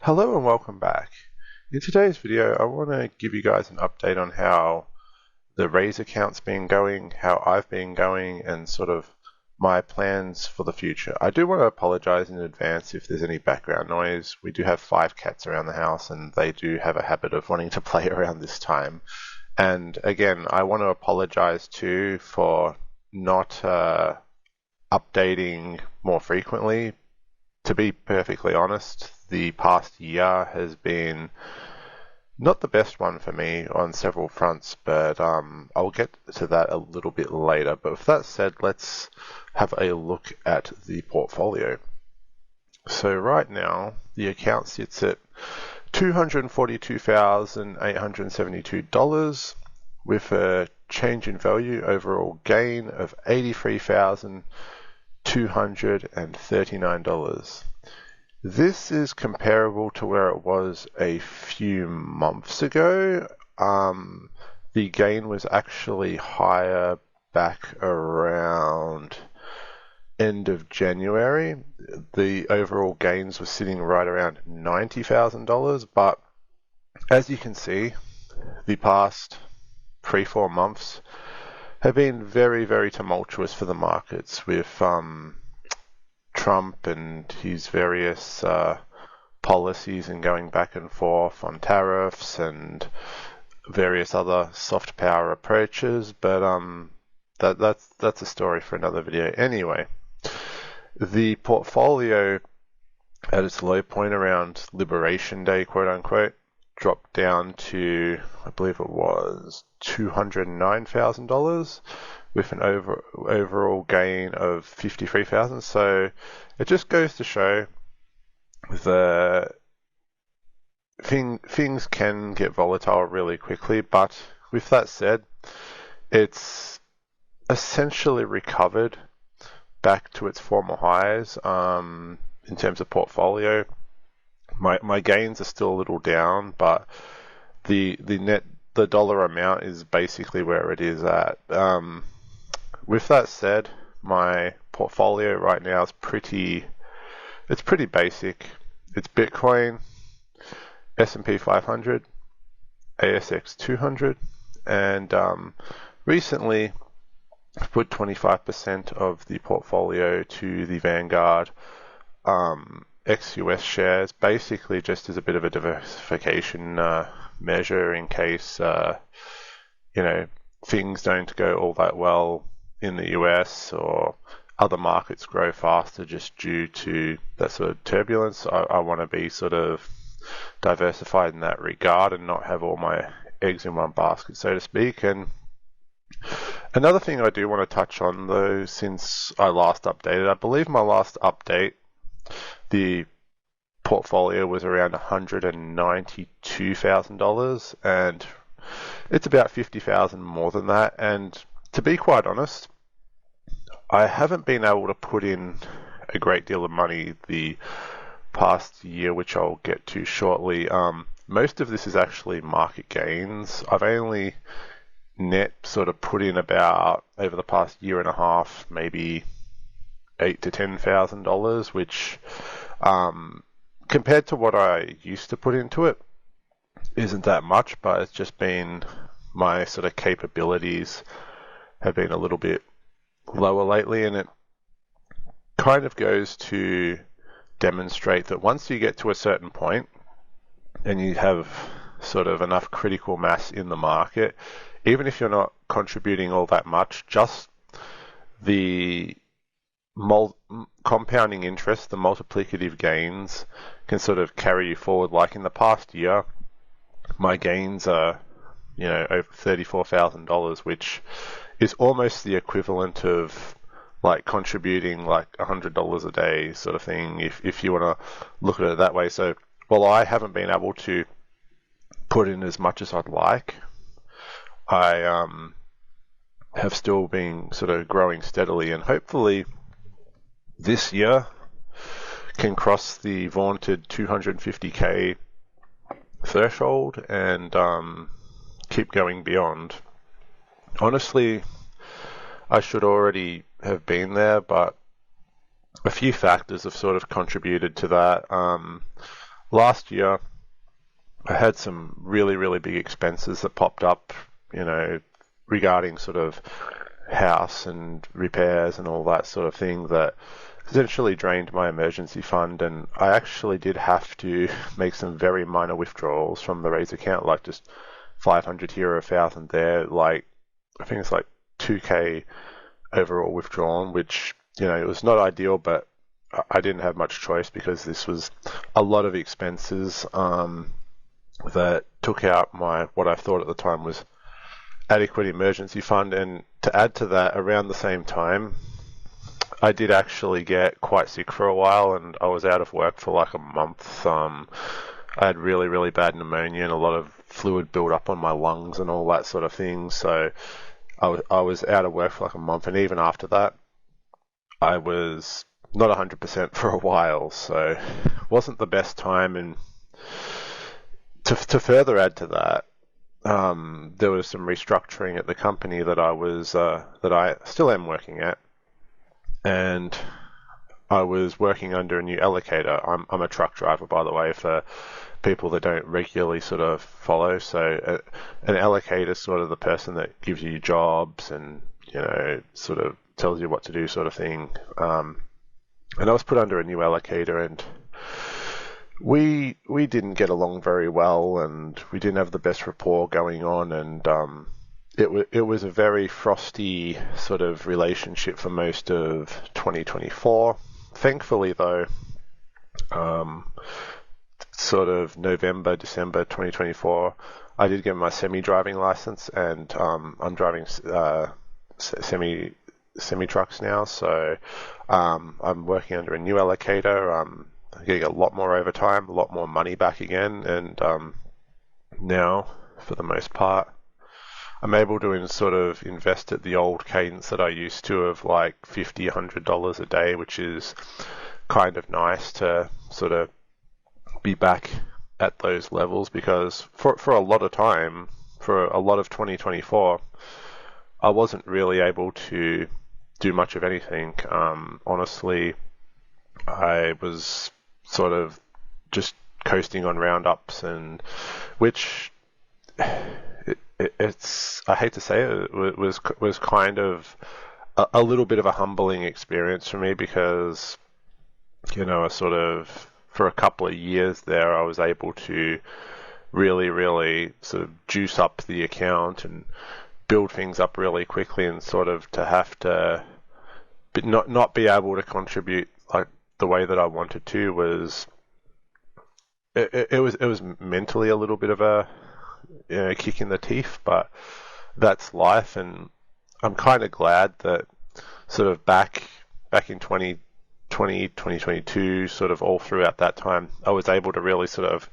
Hello and welcome back. In today's video, I want to give you guys an update on how the Raiz account's been going, how I've been going, and sort of my plans for the future. I do want to apologize in advance if there's any background noise. We do have 5 cats around the house and they do have a habit of wanting to play around this time. And again, I want to apologize too for not updating more frequently. To be perfectly honest, the past year has been not the best one for me on several fronts, but I'll get to that a little bit later. But with that said, let's have a look at the portfolio. So right now, the account sits at $242,872 with a change in value overall gain of $83,239. This is comparable to where it was a few months ago. The gain was actually higher back around end of January. The overall gains were sitting right around $90,000, but as you can see, the past 3-4 months have been very, very tumultuous for the markets with Trump and his various policies and going back and forth on tariffs and various other soft power approaches, but that's a story for another video. Anyway, the portfolio at its low point around Liberation Day, quote unquote, dropped down to, I believe it was $209,000 with an overall gain of $53,000. So it just goes to show that things can get volatile really quickly, but with that said, it's essentially recovered back to its former highs in terms of portfolio. My gains are still a little down, but the dollar amount is basically where it is at. With that said, my portfolio right now is pretty basic. It's Bitcoin, S&P 500, ASX 200, and recently I've put 25% of the portfolio to the Vanguard ex-US shares, basically just as a bit of a diversification measure in case things don't go all that well in the US or other markets grow faster just due to that sort of turbulence. I want to be sort of diversified in that regard and not have all my eggs in one basket, so to speak. And another thing I do want to touch on, though, since I last updated, I believe my last update, the portfolio was around $192,000, and it's about $50,000 more than that. And to be quite honest, I haven't been able to put in a great deal of money the past year, which I'll get to shortly. Most of this is actually market gains. I've only net sort of put in about, over the past year and a half, maybe $8,000 to $10,000, which compared to what I used to put into it isn't that much, but it's just been my sort of capabilities have been a little bit lower lately, and it kind of goes to demonstrate that once you get to a certain point and you have sort of enough critical mass in the market, even if you're not contributing all that much, just the compounding interest, the multiplicative gains can sort of carry you forward. Like in the past year, my gains are, over $34,000, which is almost the equivalent of like contributing like $100 a day sort of thing, if you want to look at it that way. So while I haven't been able to put in as much as I'd like, I have still been sort of growing steadily, and hopefully this year can cross the vaunted 250k threshold and keep going beyond. Honestly, I should already have been there, but a few factors have sort of contributed to that. last year I had some really, really big expenses that popped up, regarding sort of house and repairs and all that sort of thing that essentially drained my emergency fund. And I actually did have to make some very minor withdrawals from the Raiz account, like just 500 here or 1,000 there. Like, I think it's like 2K overall withdrawn, which, it was not ideal, but I didn't have much choice because this was a lot of expenses that took out what I thought at the time was adequate emergency fund. And to add to that, around the same time, I did actually get quite sick for a while, and I was out of work for like a month. I had really, really bad pneumonia and a lot of fluid build up on my lungs and all that sort of thing. So I was out of work for like a month, and even after that, I was not 100% for a while. So it wasn't the best time. And to further add to that, there was some restructuring at the company that I still am working at, and I was working under a new allocator. I'm a truck driver, by the way, for people that don't regularly sort of follow. So an allocator is sort of the person that gives you jobs and, sort of tells you what to do sort of thing. And I was put under a new allocator, and we didn't get along very well, and we didn't have the best rapport going on, and it was a very frosty sort of relationship for most of 2024. Thankfully, though, sort of November, December 2024, I did get my semi-driving license, and I'm driving semi trucks now. So I'm working under a new allocator. I'm getting a lot more overtime, a lot more money back again, and now, for the most part, I'm able to sort of invest at the old cadence that I used to of like $50, $100 a day, which is kind of nice to sort of be back at those levels, because for a lot of time, for a lot of 2024, I wasn't really able to do much of anything. Honestly, I was sort of just coasting on roundups, and which it's, I hate to say it, was kind of a little bit of a humbling experience for me, because I sort of, for a couple of years there, I was able to really, really sort of juice up the account and build things up really quickly, and sort of to have to not be able to contribute like the way that I wanted to was it was mentally a little bit of a kick in the teeth, but that's life. And I'm kind of glad that sort of back in 2022, sort of all throughout that time, I was able to really sort of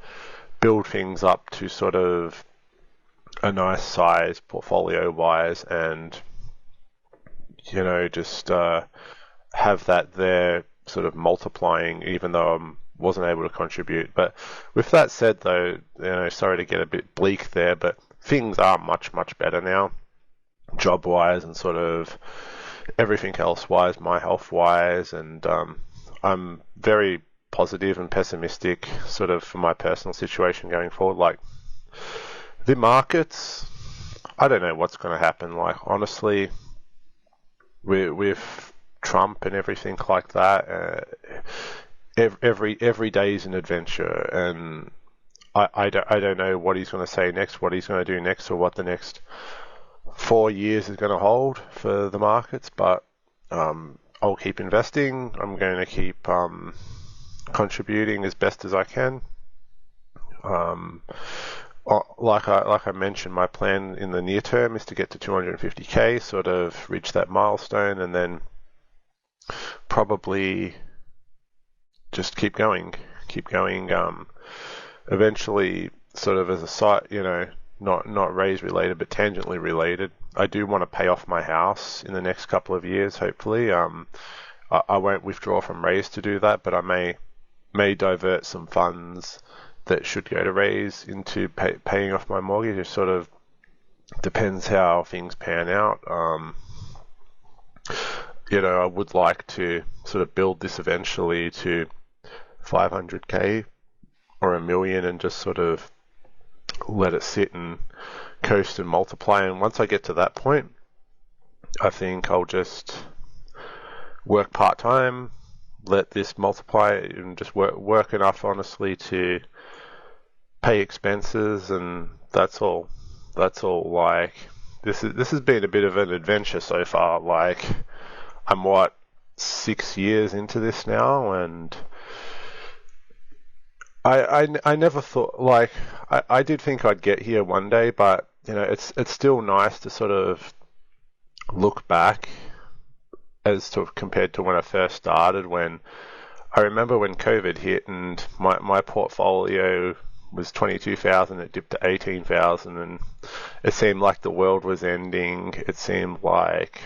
build things up to sort of a nice size portfolio wise, and just have that there sort of multiplying, even though I wasn't able to contribute. But with that said, though, sorry to get a bit bleak there, but things are much, much better now, job wise and sort of everything else wise, my health wise, and I'm very positive and pessimistic sort of for my personal situation going forward. Like, the markets, I don't know what's going to happen. Like, honestly, with Trump and everything like that, every day is an adventure, and I don't know what he's going to say next, what he's going to do next, or what the next 4 years is going to hold for the markets. But I'll keep investing. I'm going to keep contributing as best as I can. Like I mentioned, my plan in the near term is to get to 250k, sort of reach that milestone, and then probably just keep going. Eventually, sort of as a site, not Raiz related, but tangentially related, I do want to pay off my house in the next couple of years, hopefully. I won't withdraw from Raiz to do that, but I may divert some funds that should go to Raiz into paying off my mortgage. It sort of depends how things pan out. I would like to sort of build this eventually to 500k or a million and just sort of let it sit and coast and multiply. And once I get to that point, I think I'll just work part-time, let this multiply, and just work enough, honestly, to pay expenses, and that's all. Like, this has been a bit of an adventure so far. Like, I'm 6 years into this now, and I never thought, like, I did think I'd get here one day, but it's still nice to sort of look back as to compared to when I first started. When I remember when COVID hit and my portfolio was 22,000, it dipped to 18,000, and it seemed like the world was ending. It seemed like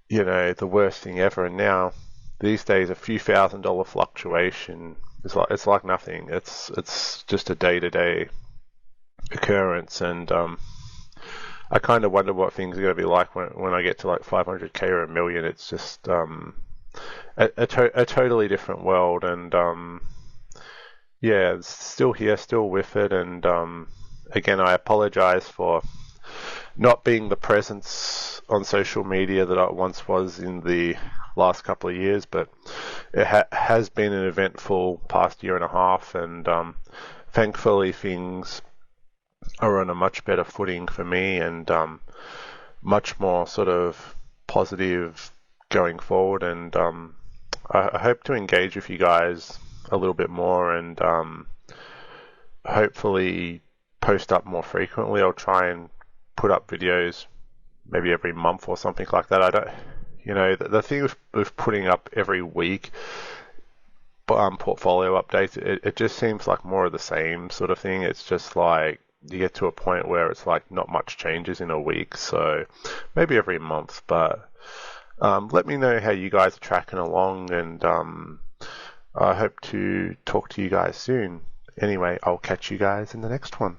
the worst thing ever. And now these days, a few $1,000 fluctuation is like nothing. It's just a day-to-day occurrence, and I kind of wonder what things are going to be like when I get to like 500k or a million. It's just a totally different world, and yeah, it's still here, still with it. And again, I apologize for not being the presence on social media that I once was in the last couple of years, but it has been an eventful past year and a half, and thankfully things are on a much better footing for me, and much more sort of positive going forward. And I hope to engage with you guys a little bit more, and hopefully post up more frequently. I'll try and put up videos maybe every month or something like that. I don't, the thing with putting up every week portfolio updates, it just seems like more of the same sort of thing. It's just like you get to a point where it's like not much changes in a week, so maybe every month. But let me know how you guys are tracking along, and I hope to talk to you guys soon. Anyway, I'll catch you guys in the next one.